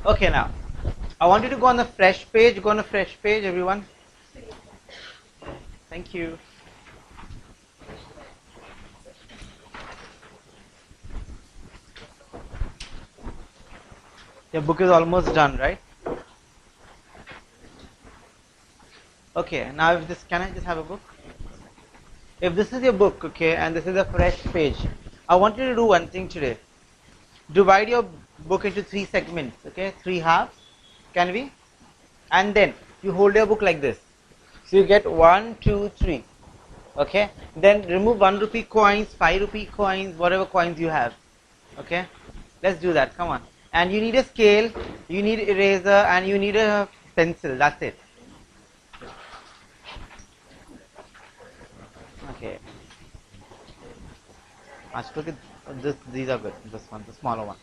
Okay, now I want you to go on the fresh page. Go on the fresh page, everyone. Thank you. Your book is almost done, right? Okay, now if this, can I just have a book? If this is your book, okay, and this is a fresh page, I want you to do one thing today. Divide your book into 3 segments, okay, 3 halves. Can we? And then you hold your book like this. So you get 1, 2, 3. Okay. Then remove 1 rupee coins, 5 rupee coins, whatever coins you have. Okay. Let's do that. Come on. And you need a scale, you need eraser, and you need a pencil. That's it. Okay. Look at this. These are good. This one, the smaller one.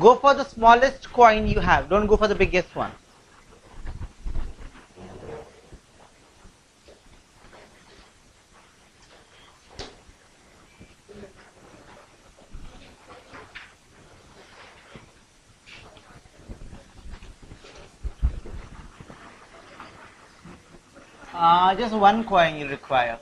Go for the smallest coin you have. Don't go for the biggest one. Just one coin you require.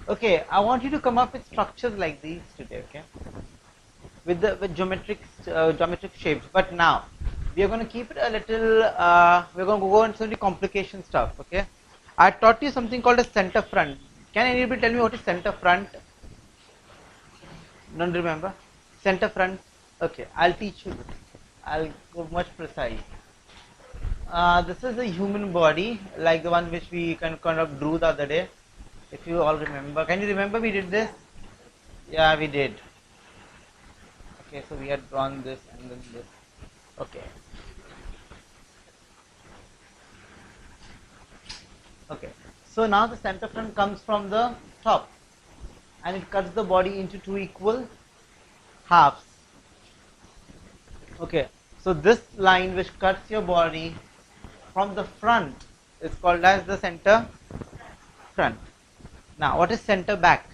Okay, I want you to come up with structures like these today, okay? With geometric shapes. But now we are going to keep it a little. We're going to go into the complication stuff, okay? I taught you something called a center front. Can anybody tell me what is center front? Don't remember? Center front. Okay, I'll teach you. I'll go much precise. This is a human body, like the one which we kind of drew the other day. If you all remember, can you remember we did this? Yeah, we did. Okay, so we had drawn this and then this. Okay. Okay. So now the center front comes from the top and it cuts the body into 2 equal halves. Okay. So this line which cuts your body from the front is called as the center front. Now what is center back?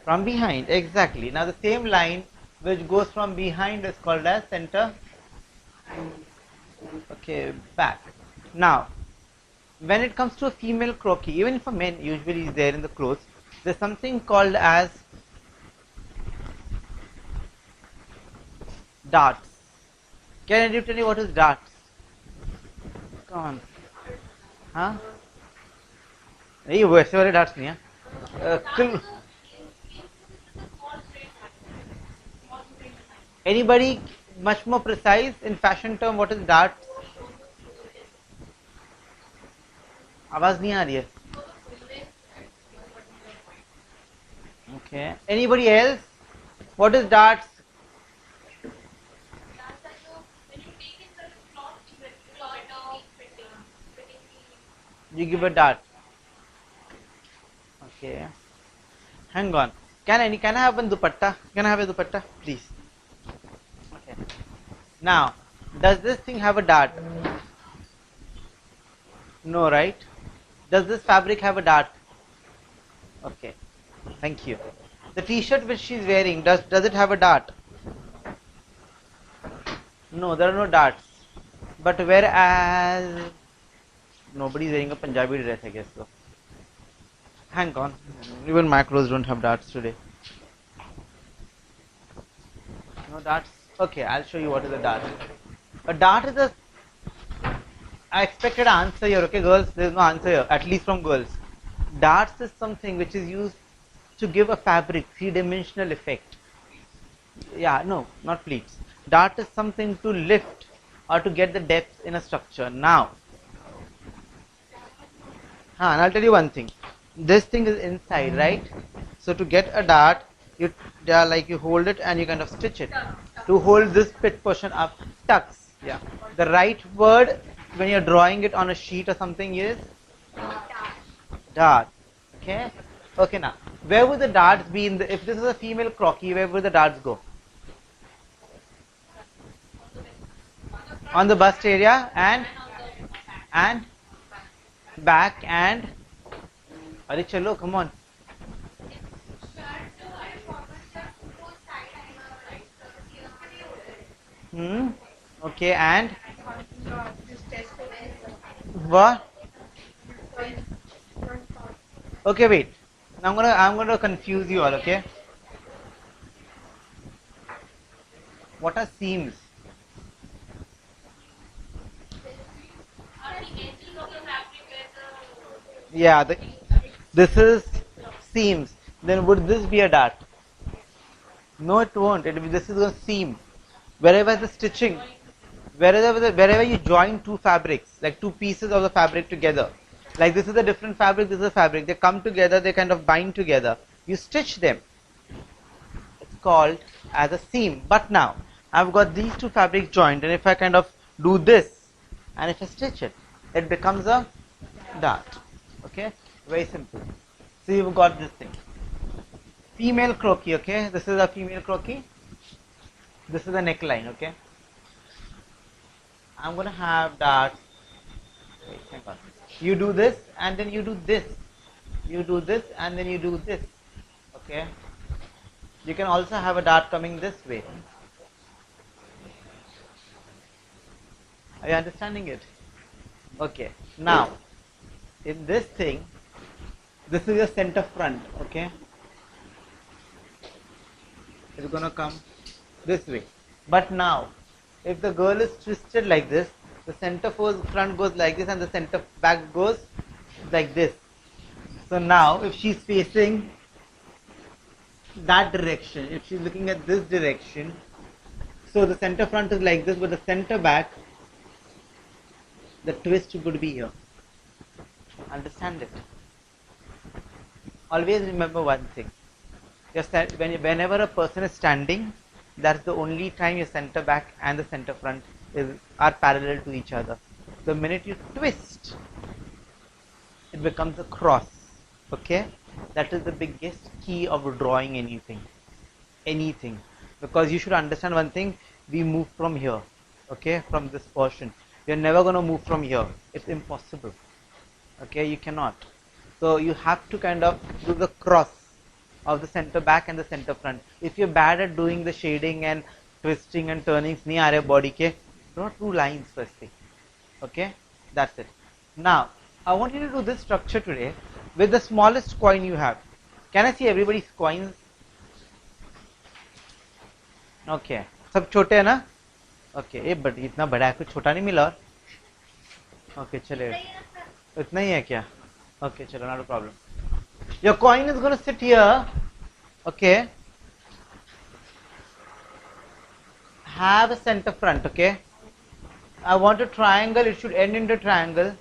From behind, exactly. Now the same line which goes from behind is called as center, okay, back. Now when it comes to a female croquis, even for men usually is there in the clothes, there's something called as darts. Can I tell you what is darts? Come on. Huh? नहीं वैसे वाले darts नहीं है. Anybody much more precise in fashion term what is darts? आवाज नहीं आ रही है. Okay. Anybody else? What is darts? You give a dart. Okay. Hang on. Can I have a dupatta? Can I have a dupatta, please? Okay. Now, does this thing have a dart? No, right? Does this fabric have a dart? Okay. Thank you. The T-shirt which she's wearing, does it have a dart? No, there are no darts. But whereas nobody is wearing a Punjabi dress, I guess so. Hang on. Even my clothes don't have darts today. No darts? Okay, I'll show you what is a dart. A dart is a... I expected an answer here, okay girls? There is no answer here, at least from girls. Darts is something which is used to give a fabric three-dimensional effect. Yeah, no, not pleats. Dart is something to lift or to get the depth in a structure. Now, and I'll tell you one thing. This thing is inside, right? So to get a dart, you like you hold it and you kind of stitch it. To hold this pit portion up, tucks. Yeah. The right word when you're drawing it on a sheet or something is dart. Okay. Okay. Now, where would the darts be in the? If this is a female croquis, where would the darts go? On the bust area and back and. Are chalo, come on. Okay, and what? Okay, wait. Now I'm gonna confuse you all. Okay. What are seams? Yeah, this is seams. Then would this be a dart? No, it won't. This is a seam. Wherever the stitching, wherever you join two fabrics, like two pieces of the fabric together, like this is a different fabric, this is a fabric, they come together, they kind of bind together, you stitch them. It's called as a seam. But now I've got these two fabrics joined, and if I kind of do this and if I stitch it, it becomes a dart. Okay, very simple. So you've got this thing. Female croquis, okay, this is a female croquis. This is the neckline, okay. I'm gonna have darts. Wait, hang on. You do this and then you do this. You do this and then you do this. Okay. You can also have a dart coming this way. Are you understanding it? Okay. Now, in this thing, this is your center front, okay? It's gonna come this way. But now, if the girl is twisted like this, the center front goes like this and the center back goes like this. So now, if she's facing that direction, if she's looking at this direction, so the center front is like this, but the center back, the twist would be here. Understand it? Always remember one thing. Whenever a person is standing, that's the only time your center back and the center front are parallel to each other. The minute you twist, it becomes a cross. Okay? That is the biggest key of drawing anything. Anything. Because you should understand one thing, we move from here. Okay? From this portion. You're never going to move from here. It's impossible. Okay? You cannot. So you have to kind of do the cross of the center back and the center front. If you're bad at doing the shading and twisting and turning, nahi aa rahe body ke, draw two lines firstly. Okay? That's it. Now, I want you to do this structure today with the smallest coin you have. Can I see everybody's coins? Okay. सब छोटे है ना? Okay. ये बड़ी इतना बड़ा है, कुछ छोटा नहीं मिला और? Okay, चले. इतना ही है क्या? Okay, चलो, not a problem. Your coin is going to sit here. Okay. Have a center front. Okay. I want a triangle. It should end in a triangle.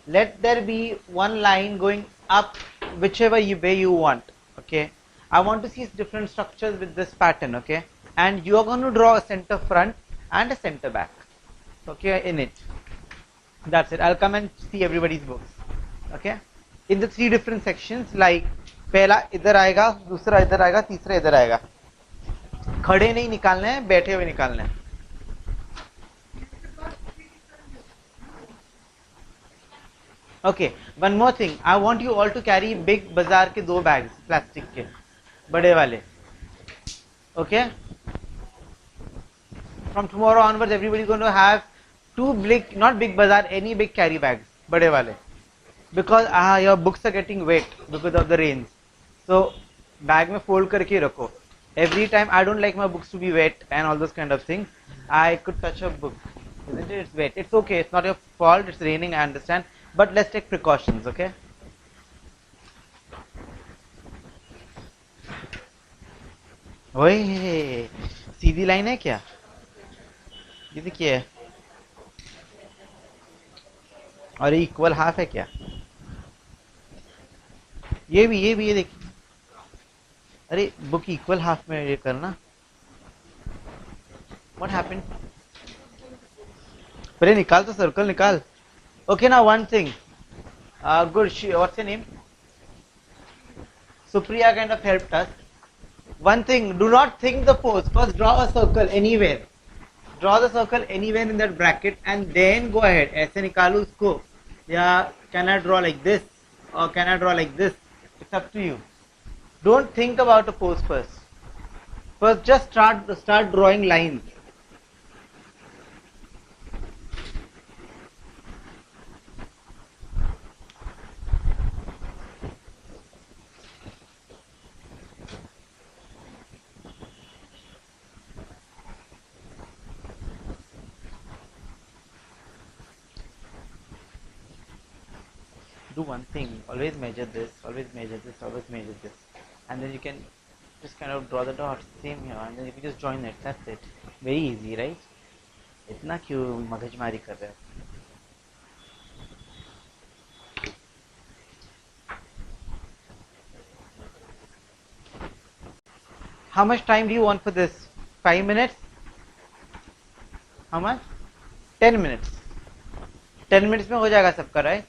Let there be one line going up whichever way you want. Okay. I want to see different structures with this pattern. Okay. And you are going to draw a center front and a center back. Okay. In it. That's it. I'll come and see everybody's books. Okay. In the three different sections, like पहला इधर आएगा, दूसरा इधर आएगा, तीसरा इधर आएगा. खड़े नहीं निकालने हैं, बैठे हुए निकालने हैं. Okay, one more thing. I want you all to carry big bazaar के दो bags, plastic के, बड़े वाले. Okay? From tomorrow onwards, everybody is going to have two big, not big bazaar, any big carry bags, बड़े वाले. Because your books are getting wet because of the rains. So bag में fold करके रखो. Every time I don't like my books to be wet and all those kind of things. I could touch a book, isn't it? It's wet. It's okay. It's not your fault. It's raining. I understand. But let's take precautions. Okay. ओए सीधी line है क्या? ये देखिए, और equal half है क्या? ये भी ये देखिए। अरे बुक इक्वल हाफ में ये करना। What happened? पहले निकाल तो सर्कल निकाल। ओके ना one thing, good, what's your name? Supriya kind of helped us. One thing, do not think the pose. First draw a circle anywhere. Draw the circle anywhere in that bracket and then go ahead. ऐसे निकालो उसको, या can I draw like this or can I draw like this? It's up to you. Don't think about a pose first. First just start drawing lines. Do one thing, always measure this, always measure this, always measure this, and then you can just kind of draw the dots, same here, and then you can just join it. That's it. Very easy, right? इतना क्यों मगजमारी कर रहे हो? How much time do you want for this? 5 minutes? How much? 10 minutes. 10 minutes में हो जाएगा सबका, right?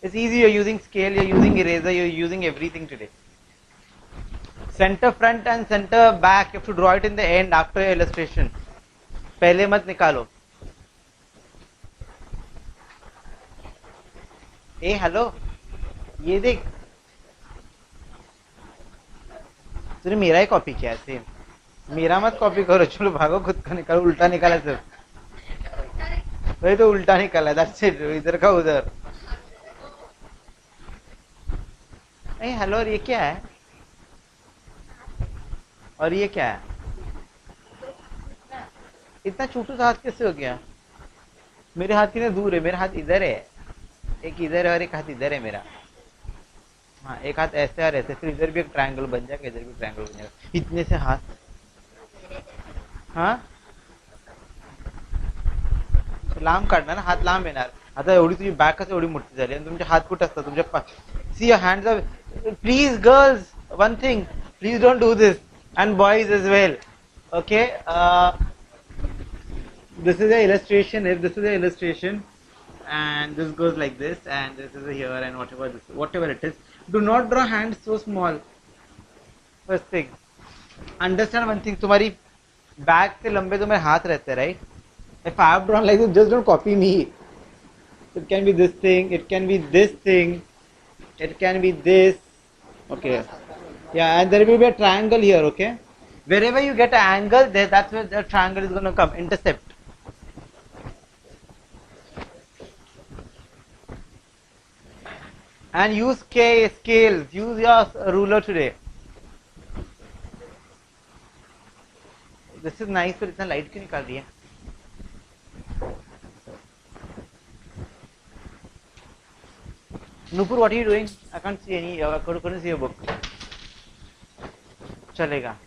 It's easy. You're using scale, you're using eraser, you're using everything today. Center front and center back, you have to draw it in the end after your illustration. पहले मत निकालो. ए hello, ये देख, तूने मेरा ही कॉपी किया है same. मेरा मत कॉपी करो, चलो भागो, खुद का निकालो. उल्टा निकाला सिर्फ, वही तो उल्टा निकाला. That's it. इधर का उधर. ए हेलो, और ये क्या है? और ये क्या है? इतना छोटू सा हाथ कैसे हो गया? मेरे हाथ कितने दूर है? मेरा हाथ इधर है, एक इधर है और एक हाथ इधर है मेरा. हाँ, एक हाथ ऐसे और ऐसे, फिर इधर भी एक ट्रायंगल बन जाएगा, इधर भी ट्रायंगल बन जाएगा. इतने से हाथ. हाँ, लांब काढणार ना, हात लांब येणार. आता एवढी तुझी बॅग कसं एवढी मोठी झाली आणि तुमचे हात कुठे असतात तुमच्या? See your hands are. Please girls, one thing, please don't do this, and boys as well. Okay, this is a illustration. If this is a illustration and this goes like this and this is a here and whatever it is, do not draw hands so small. First thing, understand one thing, तुम्हारी bag से लंबे तुम्हारे हाथ रहते, right? If I have drawn like this, just don't copy me. It can be this thing, it can be this thing, it can be this. Okay, yeah, and there will be a triangle here. Okay, wherever you get an angle there, that's where the triangle is going to come, intercept. And use scales, use your ruler today. This is nice, but इतना light क्यों निकाल रही है? Nupur, what are you doing? I can't see any. I couldn't see your book. चलेगा.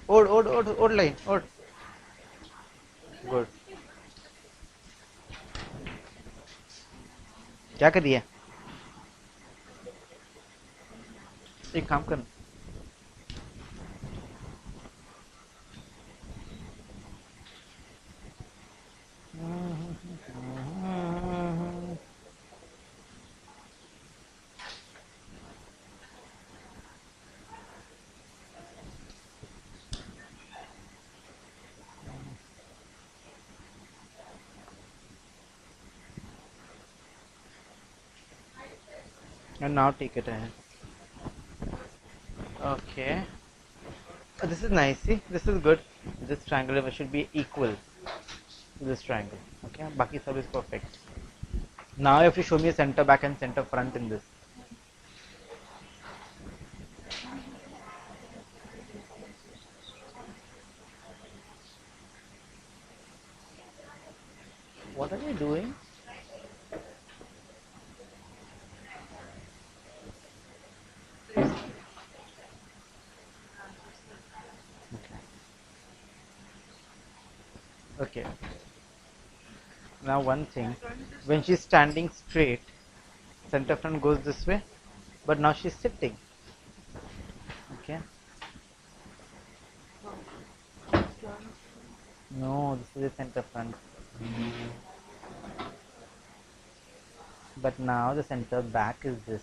Odd line, odd. Good. क्या कर दिया? एक काम कर. And now take it ahead. Okay. Oh, this is nice. See, this is good. This triangle should be equal to this triangle. Okay, baki sab is perfect. Now you have to show me a center back and center front in this. What are you doing? Okay. Now one thing, when she's standing straight, center front goes this way, but now she's sitting. Okay. No, this is the center front. But now the center back is this.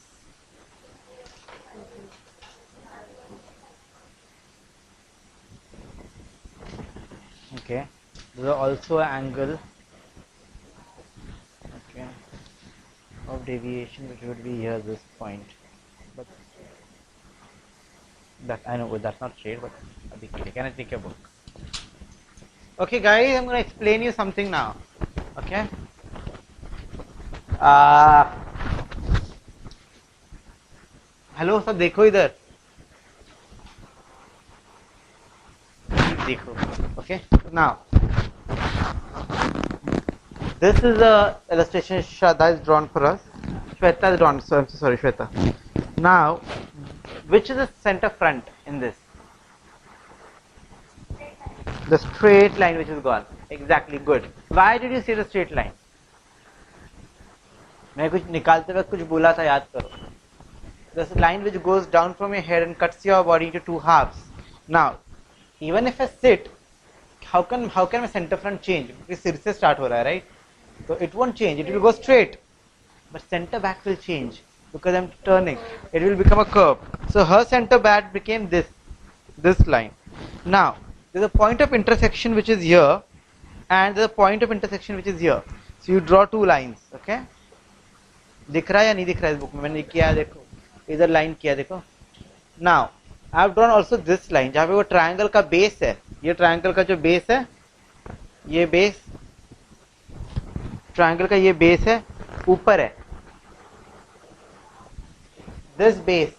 Okay. There's also an angle, okay, of deviation which would be here, this point. But that I know, but that's not straight. But can I take a book? Okay, guys, I'm gonna explain you something now. Okay. Hello सब देखो इधर देखो okay now this is a illustration Shraddha is drawn for us. Shweta is drawn, so I'm so sorry Shweta. Now which is the center front in this? The straight line which is gone. Exactly, good. Why did you see the straight line? मैं कुछ निकालते वक्त कुछ बोला था, याद करो. There's a line which goes down from your head and cuts your body into two halves. Now, even if I sit, how can my center front change? Because सिर से start हो रहा है, right? So it won't change. It will go straight. But center back will change because I'm turning. It will become a curve. So her center back became this line. Now, there's a point of intersection which is here, and there's a point of intersection which is here. So you draw two lines. Okay? दिख रहा है या नहीं दिख रहा है इस book में? मैंने किया देखो, इधर लाइन किया देखो. Now I have drawn also this line जहां पे वो ट्रायंगल का बेस है. ये ट्रायंगल का जो बेस है, ये बेस ट्रायंगल का ये बेस है, ऊपर है. दिस बेस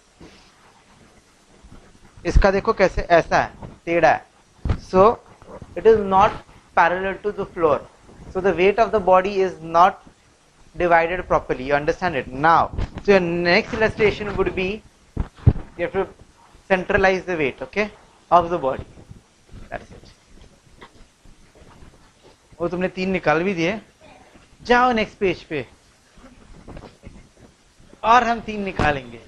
इसका देखो कैसे ऐसा है, टेढ़ा है. So it is not parallel to the floor. So the weight of the body is not divided properly. You understand it now? So your next illustration would be you have to centralize the weight, okay, of the body. That's it. वो तुमने 3 निकाल भी दिए. जाओ next page पे और हम 3 निकालेंगे.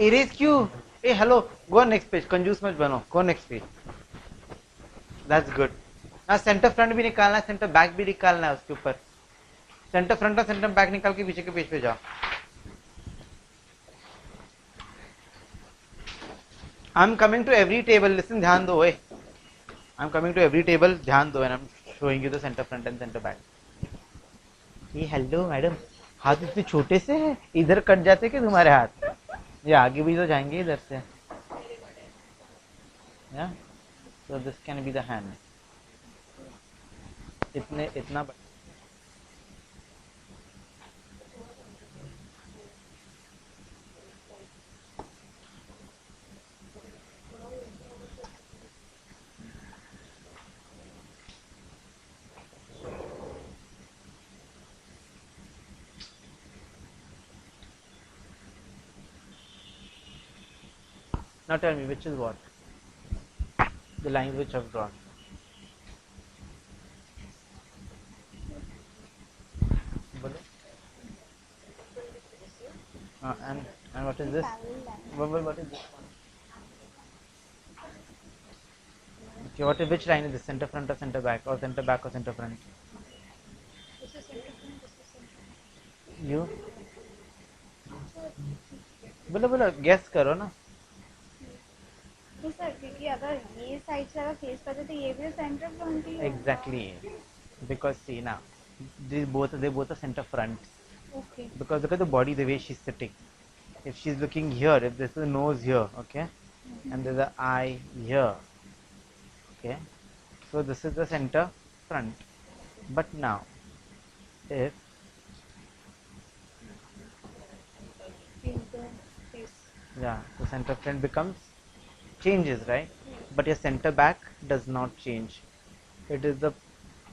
इरेज क्यों? ए हेलो, गो नेक्स्ट पेज. कंजूस मत बनो, go next page. That's good. ना सेंटर फ्रंट भी निकालना है, सेंटर बैक भी निकालना है उसके ऊपर. सेंटर फ्रंट और सेंटर बैक निकाल के पीछे के पेज पे जाओ. I am coming to every table. Listen, ध्यान दो. I am coming to every table. ध्यान दो. And I am showing you the centre front and centre back. ये हेलो मैडम, हाथ इतने छोटे से है, इधर कट जाते कि तुम्हारे हाथ? ये आगे भी तो जाएंगे इधर से. या so this can be the hand. इतना Now tell me which is what? The lines which I've drawn. And what is this? What is this one? Okay, which line is this? Center front or center back, or center back or center front? This is center front, this is center front. You? बोलो guess करो ना. तो sir क्योंकि अगर ये side से अगर face करते तो ये भी सेंटर फ्रंट ही होगा. Exactly, because see now, they both are center front. Okay. Because look at the body, the way she's sitting. If she's looking here, if this is the nose here, okay, and there's an eye here, okay, so this is the center front. But now, if In the face. the center front changes, right? But your center back does not change. It is the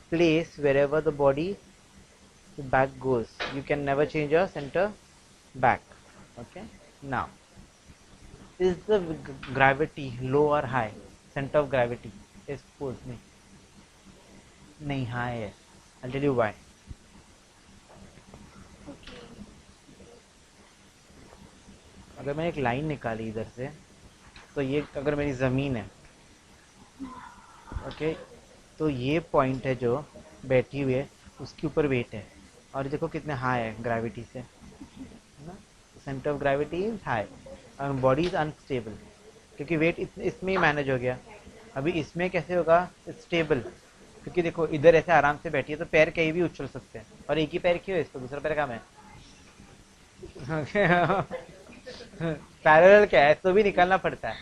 place wherever the back goes. You can never change your center back. Okay. Now, is the gravity low or high? Center of gravity is, suppose me, नहीं high है. I'll tell you why. Okay. अगर मैं एक line निकाली इधर से, तो ये अगर मेरी ज़मीन है, ओके, तो ये पॉइंट है जो बैठी हुई है, उसके ऊपर वेट है. और देखो कितने हाई है ग्रेविटी से, है ना. Centre of gravity is high और बॉडी इज अनस्टेबल, क्योंकि वेट इसमें ही मैनेज हो गया. अभी इसमें कैसे होगा स्टेबल, क्योंकि देखो इधर ऐसे आराम से बैठी है तो पैर कहीं भी उछल सकते हैं. और एक ही पैर क्यों है इसको, दूसरा पैर कहाँ है. पैरेलल क्या है, तो भी निकालना पड़ता है.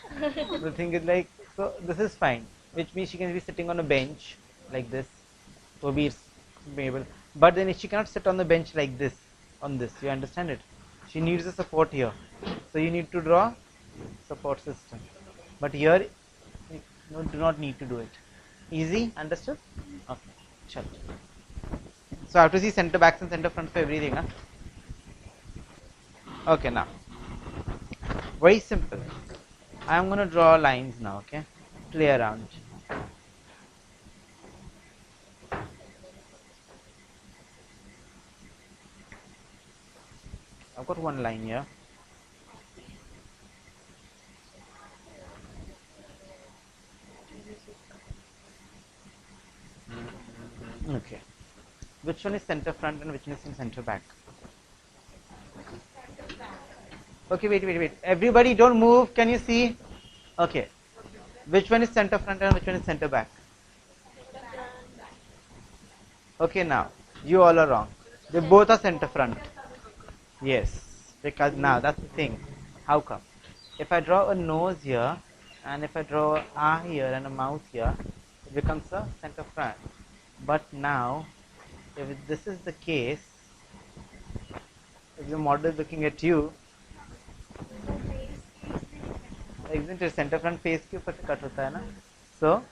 The thing is like, so this is fine, which means she can be sitting on a bench like this. So be able, but then she cannot sit on the bench like this, on this. You understand it? She needs a support here. So you need to draw support system. But here, you do not need to do it. Easy, understood? Okay, chalo. So I have to see center backs and center fronts for everything, huh? Okay, now. Very simple. I am going to draw lines now, okay? Play around. I've got one line here. Okay. Which one is center front and which one is in center back? Okay, wait. Everybody don't move. Can you see? Okay. Which one is center front and which one is center back? Okay, now. You all are wrong. They both are center front. Yes. Because now, that's the thing. How come? If I draw a nose here, and if I draw an eye here and a mouth here, it becomes a center front. But now, if this is the case, if the model is looking at you, isn't it center front face के ऊपर से cut होता है ना? So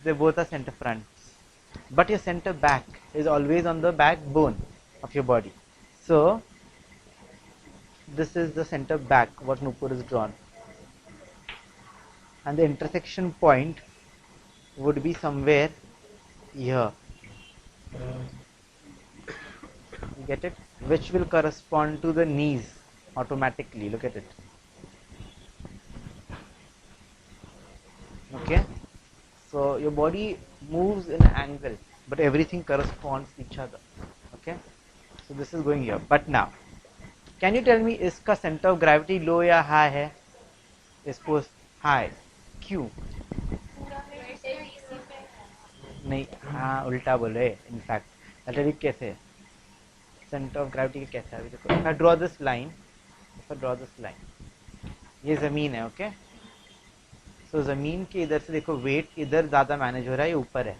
they both are center fronts, but your center back is always on the backbone of your body. So this is the center back what Nupur is drawn, and the intersection point would be somewhere here. You get it? Which will correspond to the knees automatically. Look at it. Okay, so your body moves in an angle, but everything corresponds to each other. Okay, so this is going here. But now, can you tell me इसका center of gravity low या high है? इसको high. क्यों? नहीं, हाँ उल्टा बोले. In fact, अरे कैसे? Center of gravity कैसा है? अभी देखो. If I draw this line, ये जमीन है, okay? So जमीन के इधर से देखो weight इधर ज़्यादा manage हो रहा है, ये ऊपर है,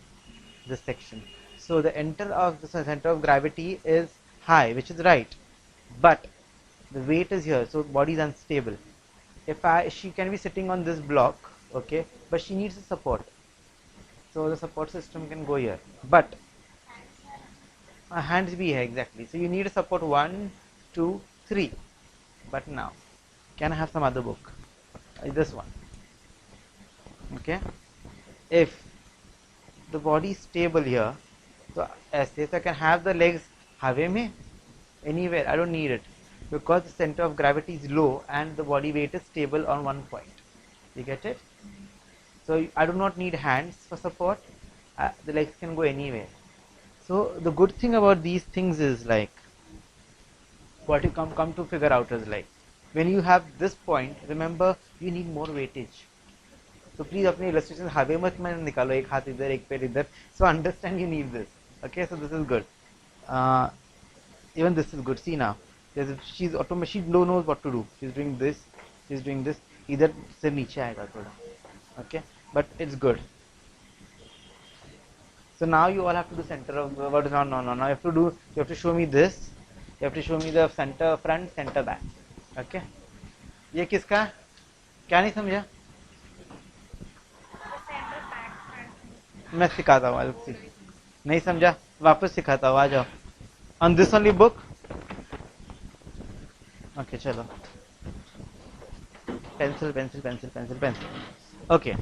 this section. So the center of gravity is high, which is right, but the weight is here, so body is unstable. She can be sitting on this block, okay, but she needs a support. So the support system can go here, but hands bhi hai exactly. So you need a support 1, 2, 3. But now, can I have some other book? This one. Okay. If the body is stable here, so ऐसे, so I can have the legs हवे में, anywhere. I don't need it because the center of gravity is low and the body weight is stable on one point. You get it? So I do not need hands for support. The legs can go anywhere. So the good thing about these things is like, what you come to figure out is like, when you have this point, remember you need more weightage. So please अपने illustration हवे मत में निकालो, एक हाथ इधर एक पैर इधर. So understand you need this. Okay, so this is good. Even this is good. See now, she's automatic. She knows what to do. She's doing this. She's doing this. इधर से नीचे आएगा थोड़ा. Okay, but it's good. So now you all have to do center of what is no. Now you have to show me this. You have to show me the center front, center back. Okay. ये किसका? क्या नहीं समझा? मैं सिखाता हूँ. नहीं समझा? वापस सिखाता हूँ. आ जाओ. On this only book? Okay, चलो. Pencil. Okay.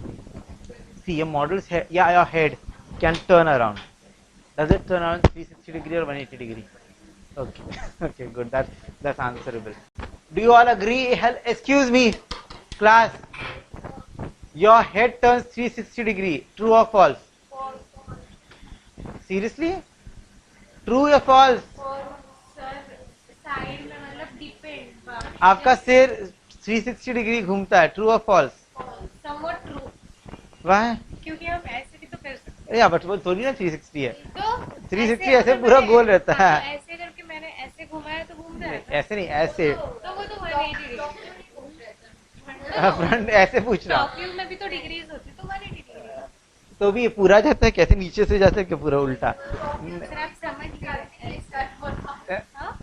See your model's head. Yeah, your head. can turn around. Does it turn around 360 degree or 180 degree? Okay, okay, good. That's answerable. Do you all agree? Excuse me, class. Your head turns 360 degree. True or false? Seriously? True or false? Side में मतलब depend आपका सिर 360 degree घूमता है. True और false? Somewhat true वाह. क्योंकि हम ऐसे भी तो कर सकते या बट वो थोड़ी ना 360 है. हैं तो 360 ऐसे पूरा गोल रहता हाँ, है. तो ऐसे करके मैंने ऐसे घुमाया तो घूम रहा है ऐसे नहीं, ऐसे. तो वो तो 180 फ्रंट ऐसे पूछ रहा टॉप हूँ. व्यू में भी तो डिग्रीज होती तो 180 डिग्री तो भी ये पूरा जाता है कैसे? नीचे से जाता है क्या पूरा उल्टा? सर आप समझ गए हाँ?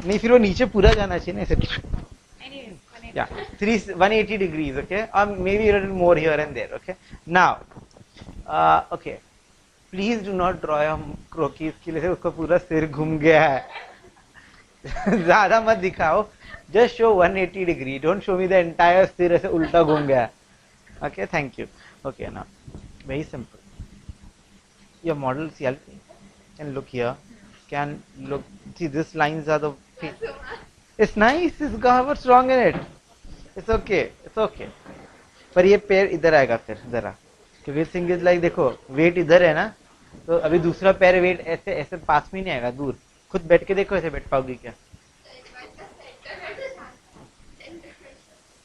नहीं, फिर वो नीचे पूरा जाना चाहिए ना ऐसे. Anyways, 180. Yeah, 180 degrees, okay, or maybe a little more here and there, okay. Now, okay, please do not draw a croquis इसके लिए उसका पूरा सिर घूम गया है. ज़्यादा मत दिखाओ. Just show 180 degree. Don't show me the entire सिर ऐसे उल्टा घूम गया है. Okay, thank you. Okay, now, very simple. Your model CLP can look here. Can look. See, these lines are the. It's nice. It's got what's wrong in it. It's okay. It's okay. पर ये पैर इधर आएगा फिर जरा, क्योंकि thing is like, देखो wait इधर है ना, तो अभी दूसरा पैर वेट ऐसे ऐसे पास में नहीं आएगा, दूर. खुद बैठ के देखो, ऐसे बैठ पाओगी क्या?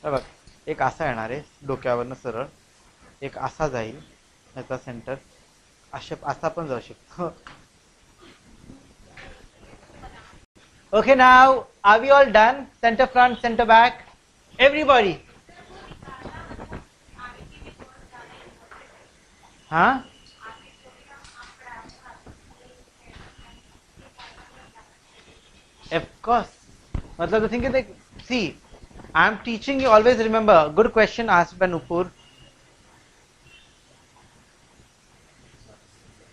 बघ, एक असा येणार आहे डोक्यावरनं सरळ, एक असा जाईल याचा सेंटर, असा पण जाऊ शकतो. Okay, now are we all done? Center front, center back, everybody. Huh? Of course. मतलब the thing is like, see, I am teaching you, always remember, good question asked by Nupur.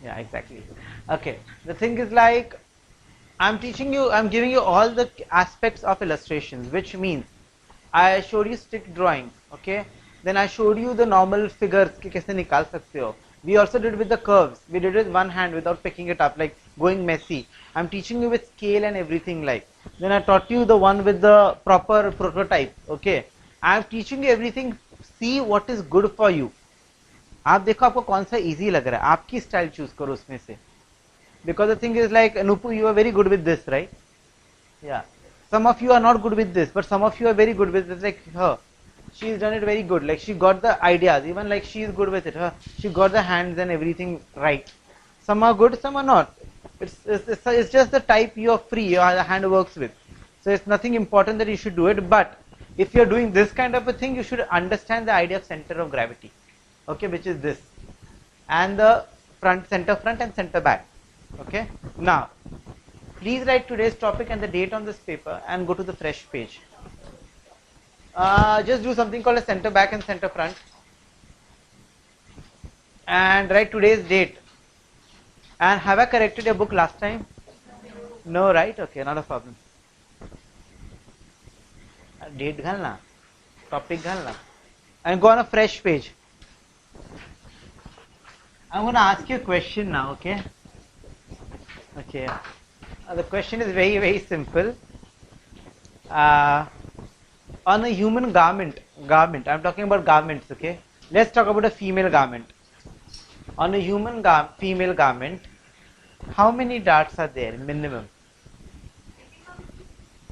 Yeah, exactly. Okay, the thing is like, I'm teaching you, I'm giving you all the aspects of illustrations, which means I showed you stick drawings, okay? Then I showed you the normal figures कि कैसे निकाल सकते हो. We also did with the curves. We did it with one hand without picking it up, like going messy. I'm teaching you with scale and everything like. Then I taught you the one with the proper prototype, okay? I'm teaching you everything. See what is good for you. आप देखो आपको कौन सा easy लग रहा है, आपकी style choose करो उसमें से. Because the thing is like, Nupu, you are very good with this, right? Yeah. Some of you are not good with this, but some of you are very good with this, like her. She's done it very good. Like she got the ideas, even like she is good with it. She got the hands and everything right. Some are good, some are not. It's just the type you are free, your hand works with. So it's nothing important that you should do it. But if you're doing this kind of a thing, you should understand the idea of center of gravity. Okay, which is this. And the center front and center back. Okay. Now, please write today's topic and the date on this paper and go to the fresh page. Just do something called a center back and center front and write today's date. And have I corrected your book last time? No, right? Okay, not a problem. Date घालना, topic घालना, and go on a fresh page. I'm going to ask you a question now, okay? Okay. The question is very, very simple. On a human garment, I'm talking about garments, okay? Let's talk about a female garment. On a human female garment, how many darts are there minimum?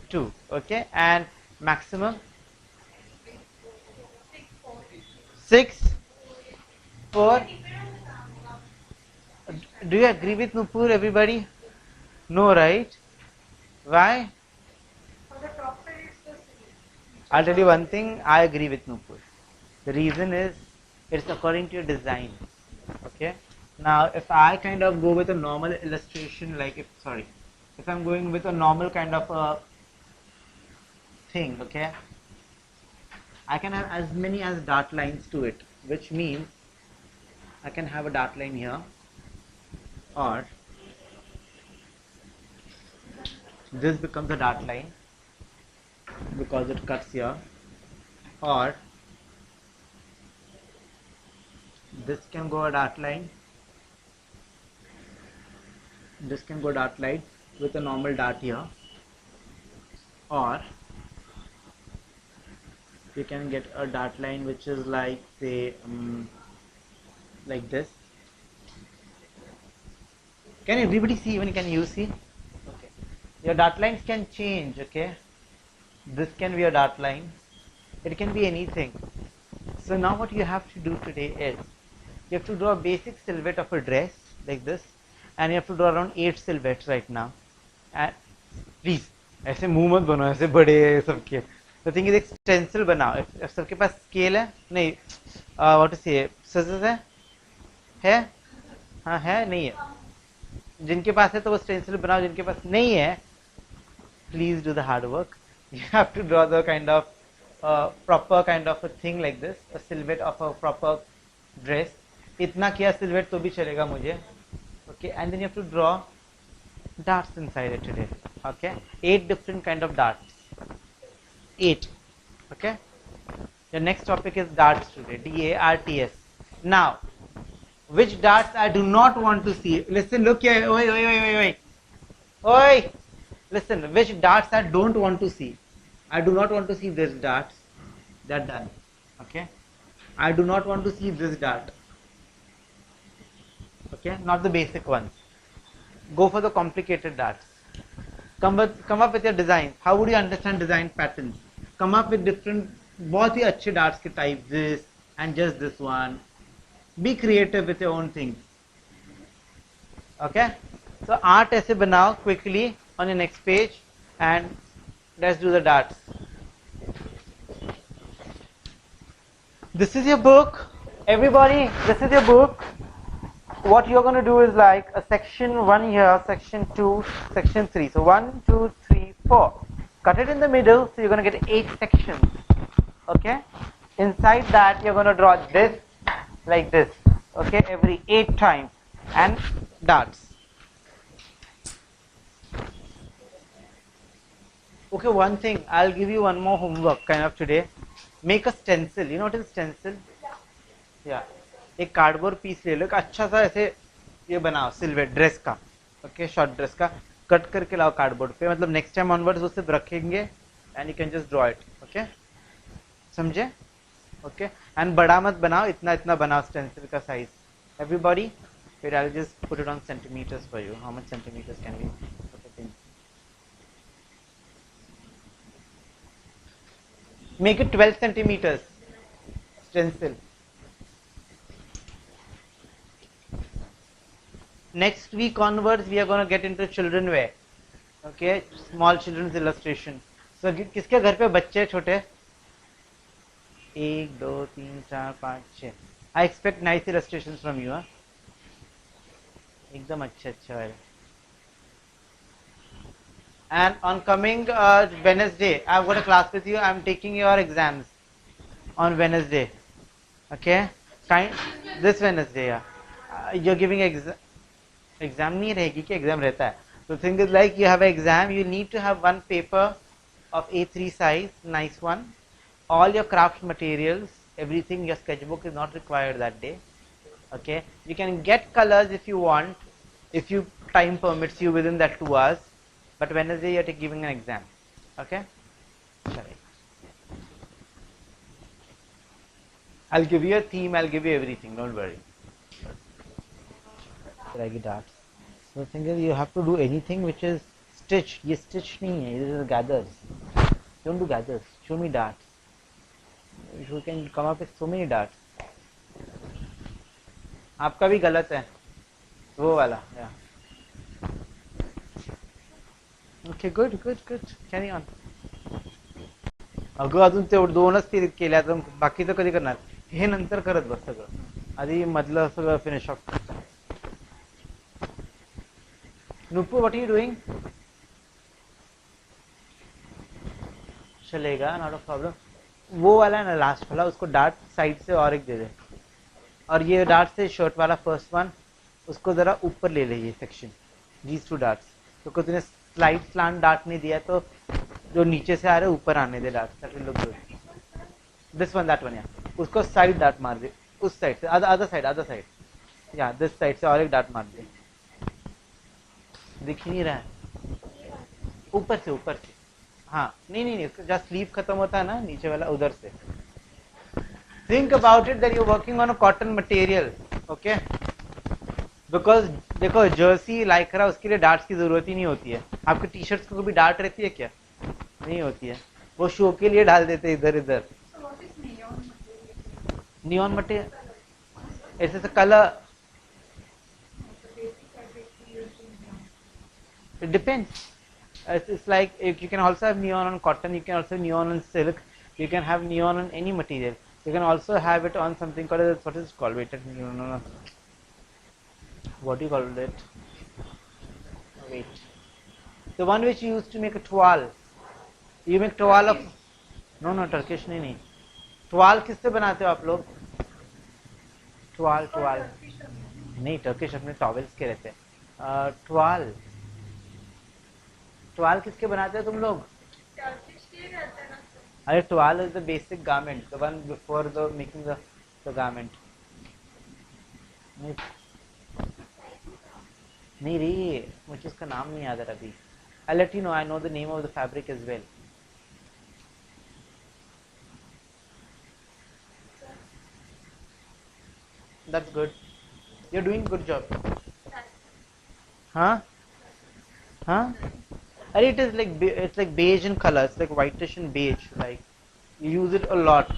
2, okay? And maximum? 6, 4. Do you agree with Nupur, everybody? No, right? Why? I'll tell you one thing, I agree with Nupur. The reason is, it's according to your design. Okay? Now, if I kind of go with a normal illustration, like if I'm going with a normal kind of a thing, okay? I can have as many as dot lines to it, which means I can have a dot line here, or this becomes a dot line because it cuts here, or this can go a dot line this can go dart line with a normal dart here, or you can get a dart line which is like, say, like this. Can everybody see? Even can you see? Okay. Your dart lines can change. Okay. This can be a dart line. It can be anything. So now what you have to do today is you have to draw a basic silhouette of a dress like this, and you have to draw around 8 silhouettes right now. And please, ऐसे मुंह मत बनो ऐसे बड़े सबके. The thing is एक stencil बनाओ. If सबके पास scale है, नहीं, what to say, scissors है, हाँ है, नहीं है. जिनके पास है तो वो stencil बनाओ, जिनके पास नहीं है, please do the hard work. You have to draw the kind of proper kind of a thing like this, a silhouette of a proper dress. इतना किया silhouette तो भी चलेगा मुझे. Okay, and then you have to draw darts inside it today. Okay, 8 different kind of darts. 8. Okay, the next topic is darts today. D-A-R-T-S. Now, which darts I do not want to see? Listen, look here. Oi. Listen, which darts I don't want to see? I do not want to see this darts. They're done. Okay. I do not want to see this dart. Okay, not the basic ones. Go for the complicated darts. Come up with your designs. How would you understand design patterns? Come up with different, बहुत ही अच्छे darts के type, this and just this one. Be creative with your own things. Okay. So art ऐसे बनाओ quickly on your next page, and let's do the darts. This is your book. Everybody, this is your book. What you're going to do is like a section 1 here, section 2, section 3. So 1, 2, 3, 4. Cut it in the middle, so you're going to get 8 sections. Okay? Inside that, you're going to draw this like this. Okay? Every 8 times. And darts. Okay, one thing. I'll give you one more homework kind of today. Make a stencil. You know what is stencil? Yeah. एक cardboard piece ले लो, एक अच्छा सा ऐसे ये बनाओ silhouette dress का. Okay, short dress का कट करके लाओ कार्डबोर्ड पे. मतलब नेक्स्ट टाइम ऑनवर्ड्स वो सिर्फ रखेंगे and you can just draw it. Okay, समझे? ओके, एंड बड़ा मत बनाओ, इतना इतना बनाओ स्टेंसिल का साइज. एवरीबॉडी, फिर I will just put it on centimetres for you. How much centimetres can we put it in? Make it 12 centimeters stencil. Next week onwards, we are going to get into children wear. Okay, small children's illustration. So, किसके घर पे बच्चे छोटे? 1, 2, 3, 4, 5, 6. I expect nice illustrations from you. एकदम अच्छा है. And on coming Wednesday, I've got a class with you. I'm taking your exams on Wednesday. Okay, this Wednesday, yeah. You're giving exam नहीं रहेगी कि exam रहता है. So the thing is like you have an exam, you need to have one paper of A3 size, nice one. All your craft materials, everything, your sketchbook is not required that day. Okay, you can get colors if you want, if you time permits you within that 2 hours. But Wednesday you are giving an exam. Okay? Sorry. I'll give you a theme, I'll give you everything, don't worry. Darts. So the thing is you have to do anything which is stitched. ये stitch नहीं है, this is gathers. Don't do gathers. Show me darts. You can come up with so many darts. आपका भी गलत है, वो वाला. Yeah. Okay, good. Carry on. अगं अजून ते 2च ते केल्या, तर बाकीचं कधी करणार? हे नंतर करत बस सगळं. आधी मधलं सगळं finish off. Nupu, what are you doing? चलेगा, नॉट अ प्रॉब्लम. वो वाला है ना लास्ट वाला, उसको डार्ट साइड से और एक दे दे. और ये डार्ट से शर्ट वाला फर्स्ट वन, उसको जरा ऊपर ले ले ये सेक्शन. these 2 darts. तो को तूने स्लाइड स्लांट डार्ट नहीं दिया तो जो नीचे से आ रहे ऊपर आने दे dart. That will look good. This one, that one. या उसको साइड डार्ट मार दे, उस साइड से, अदर साइड. या दिस साइड से और एक डार्ट मार दे. दिख ही नहीं रहा है, ऊपर से ऊपर से। हाँ नहीं नहीं नहीं, जहाँ स्लीव खत्म होता है ना नीचे वाला, उधर से। Think about it that you working on a cotton material, okay. Because देखो जर्सी लाइक्रा उसके लिए डार्ट्स की जरूरत ही नहीं होती है। आपके टी शर्ट्स को कभी डार्ट रहती है क्या? नहीं होती है, वो शो के लिए डाल देते इधर इधर। Neon material it's a colour, it depends. It's like you can also have neon on cotton, you can also have neon on silk, you can have neon on any material. You can also have it on something called what is it called? Wait, no. What do you call it? Wait, the one which you used to make a toile. You make toile of no Turkish नहीं towel किससे बनाते हो आप लोग? Towel नहीं, Turkish अपने towels के रहते हैं। टवाल टवाल किसके बनाते हो तुम लोग? अरे toile is the basic garment, the one before the making the garment. नहीं रे, मुझे उसका नाम नहीं याद है अभी। I'll let you know, I know the name of the fabric as well. That's good. You're doing good job. Huh? Huh? And it is like it's like beige in color. It's like whitish and beige. Like you use it a lot.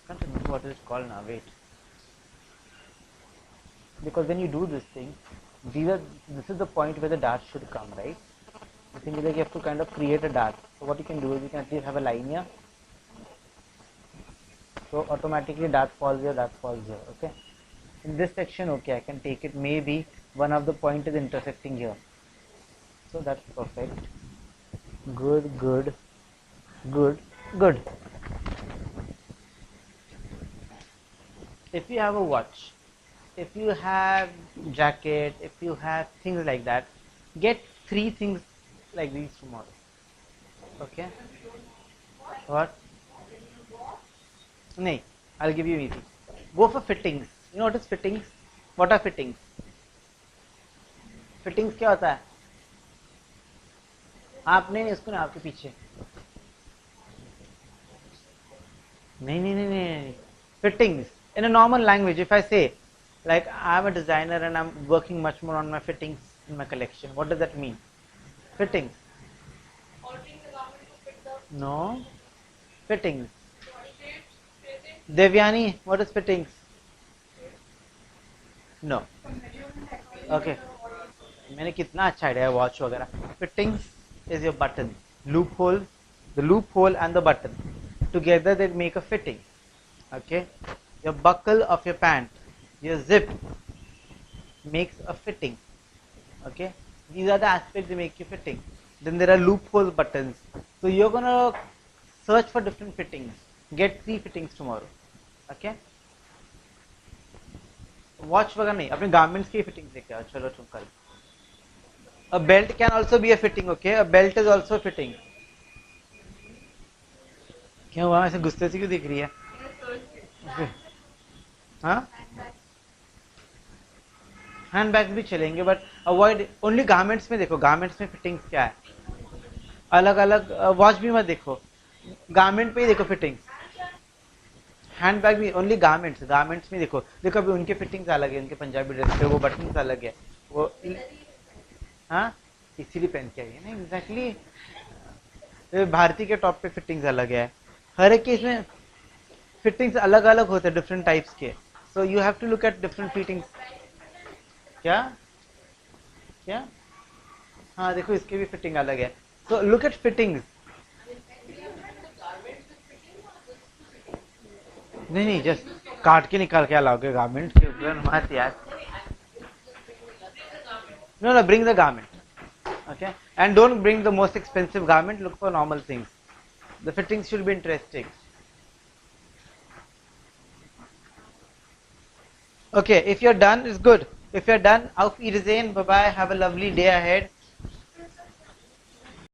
Can't remember what it's called now. Wait. Because when you do this thing, this is the point where the dart should come, right? The thing is like you have to kind of create a dart. So what you can do is you can at least have a line here. So automatically dart falls here, okay? In this section, okay, I can take it, maybe one of the point is intersecting here. So that's perfect. Good. If you have a watch, if you have jacket, if you have things like that, get 3 things like these tomorrow. Okay? What? No, I'll give you easy. Go for fittings. You know what is fittings? What are fittings? Fittings क्या होता है? आपने इसको ना आपके पीछे नहीं. Fittings. In a normal language, if I say, like, I'm a designer and I'm working much more on my fittings in my collection, what does that mean? Fittings. No. Fittings. Devyani, what is fittings? No. Okay. मैंने कितना अच्छा idea है watch वगैरह. Fittings is your button. Loophole, the loophole and the button. Together they make a fitting. Okay. Your buckle of your pant, your zip makes a fitting. Okay. These are the aspects that make you fitting. Then there are loophole buttons. So you're gonna search for different fittings. Get 3 fittings tomorrow. Okay. Watch वगैरह नहीं, अपने garments की fittings लेके आओ. चलो तुम कल. A belt can also be a fitting, okay? A belt is also a fitting. क्या हुआ, ऐसे गुस्से से क्यों दिख रही है? हाँ? हैंड बैग्स भी चलेंगे, बट अवॉइड ओनली गारमेंट्स में. देखो गारमेंट्स में फिटिंग्स क्या है, अलग अलग. वॉच भी मत देखो, गारमेंट पे ही देखो फिटिंग्स. हैंड बैग भी ओनली गारमेंट्स में देखो. अभी उनके फिटिंग्स अलग है, उनके पंजाबी ड्रेस पे वो बटन्स अलग है, वो हाँ इसीलिए पहन के आई है ना. एग्जैक्टली. भारती के टॉप पे फिटिंग्स अलग है, हर एक केस में फिटिंग्स अलग अलग होते हैं, डिफरेंट टाइप्स के. So you have to look at different fittings. क्या हाँ देखो इसके भी फिटिंग अलग है. So look at fittings. नहीं जस्ट काट के निकाल के लाओगे गारमेंट के ऊपर मत यार. No, bring the garment. Okay, and don't bring the most expensive garment. Look for normal things. The fittings should be interesting. Okay, if you're done, it's good. If you're done, auf Wiedersehen. Bye bye. Have a lovely day ahead.